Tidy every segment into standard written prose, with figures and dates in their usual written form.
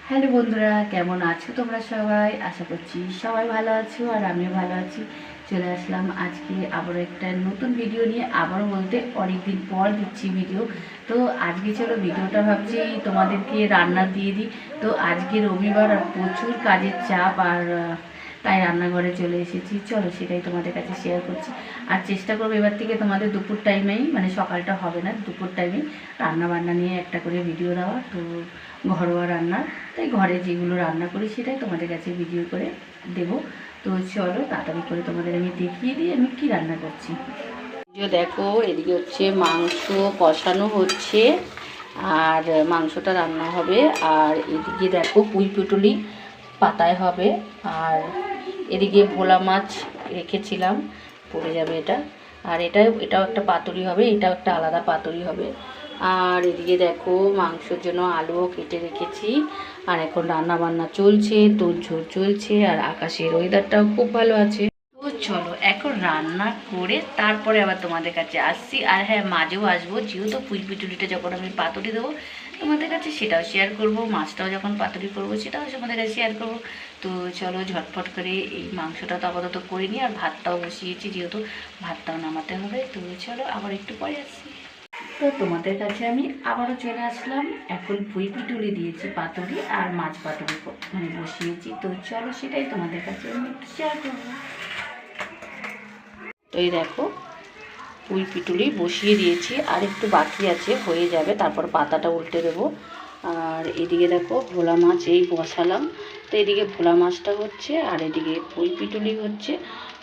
Hello বন্ধুরা, কেমন আছো তোমরা সবাই? আশা করছি সবাই ভালো আছো আর আমিও ভালো আছি। চলে আসলাম আজকে আবারও একটা নতুন ভিডিও নিয়ে। আবারও বলতে অনেকদিন পর দিচ্ছি ভিডিও। তো আজকে চলো ভিডিওটা ভাবছি তোমাদেরকে রান্না দিয়ে দিই। তো আজকে রবিবার আর প্রচুর কাজের চাপ, আর তাই রান্নাঘরে চলে এসেছি। চলো সেটাই তোমাদের কাছে শেয়ার করছি। আর চেষ্টা করবো এবার থেকে তোমাদের দুপুর টাইমেই, মানে সকালটা হবে না, দুপুর টাইমেই রান্না বান্না নিয়ে একটা করে ভিডিও দেওয়া। তো ঘরোয়া রান্নার, তাই ঘরে যেগুলো রান্না করি সেটাই তোমাদের কাছে ভিডিও করে দেব। তো চলো তাড়াতাড়ি করে তোমাদের আমি দেখিয়ে দিই আমি কি রান্না করছি। দেখো, এদিকে হচ্ছে মাংস কষানো হচ্ছে আর মাংসটা রান্না হবে। আর এদিকে দেখো পুঁই পুটুলি পাতায় হবে। আর এদিকে ভোলা মাছ রেখেছিলাম, পড়ে যাবে এটা। আর এটাও একটা পাতুরি হবে, এটাও একটা আলাদা পাতুরি হবে। আর এদিকে দেখো মাংসের জন্য আলুও কেটে রেখেছি। আর এখন রান্না বান্না চলছে, তোড়জোড় চলছে। আর আকাশের ওয়েদারটাও খুব ভালো আছে। তো চলো এখন রান্না করে তারপরে আবার তোমাদের কাছে আসছি। আর হ্যাঁ, মাঝেও আসবো, যেহেতু পুঁই পিটুলিটা যখন আমি পাতুরি দেবো তোমাদের কাছে সেটাও শেয়ার করব, মাছটাও যখন পাতুরি করবো সেটাও তোমাদের কাছে শেয়ার করব। তো চলো ঝটফট করে এই মাংসটা তো আপাতত করে নিই, আর ভাতটাও বসিয়েছি যেহেতু ভাতটাও নামাতে হবে। তো চলো আবার একটু পরে আসছি। তো তোমাদের কাছে আমি আবারও চলে আসলাম। এখন পুঁই পিটুলি দিয়েছি পাতুরি আর মাছ পাতুরি মানে বসিয়েছি। তো চলো সেটাই তোমাদের কাছে আমি একটু শেয়ার করবো। তো এই দেখো পুঁই পিটুলি বসিয়ে দিয়েছি, আর একটু বাকি আছে, হয়ে যাবে, তারপর পাতাটা উল্টে দেবো। আর এদিকে দেখো ভোলা মাছ এই বসালাম। তো এদিকে ভোলা মাছটা হচ্ছে আর এদিকে পুঁই পিটুলি হচ্ছে।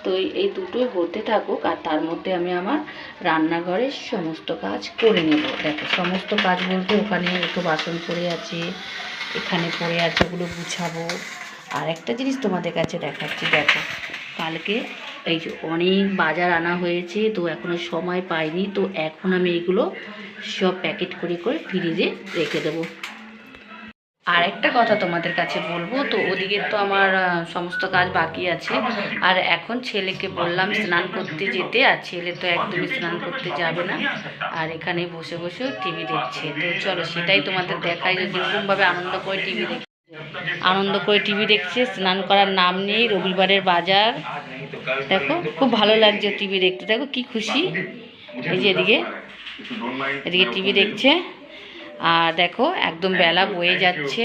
তো এই দুটোই হতে থাকুক, আর তার মধ্যে আমি আমার রান্নাঘরের সমস্ত কাজ করে নেব। দেখো সমস্ত কাজ বলতে ওখানে একটু বাসন পড়ে আছে, এখানে পড়ে আছে, ওগুলো গুছাবো। আর একটা জিনিস তোমাদের কাছে দেখাচ্ছি, দেখো কালকে এই যে অনেক বাজার আনা হয়েছে, তো এখনও সময় পাইনি। তো এখন আমি এগুলো সব প্যাকেট করে করে ফ্রিজে রেখে দেবো। আর একটা কথা তোমাদের কাছে বলবো, তো ওদিকে তো আমার সমস্ত কাজ বাকি আছে। আর এখন ছেলেকে বললাম স্নান করতে যেতে, আর ছেলে তো একদমই স্নান করতে যাবে না, আর এখানে বসে বসে টিভি দেখছে। তো চলো সেটাই তোমাদের দেখাই, যে কীরকমভাবে আনন্দ করে টিভি দেখছে, স্নান করার নাম নেই। রবিবারের বাজার দেখো, খুব ভালো লাগছে টিভি দেখতে। দেখো কি খুশি, এই যে এদিকে এদিকে টিভি দেখছে। আর দেখো একদম বেলা বয়ে যাচ্ছে।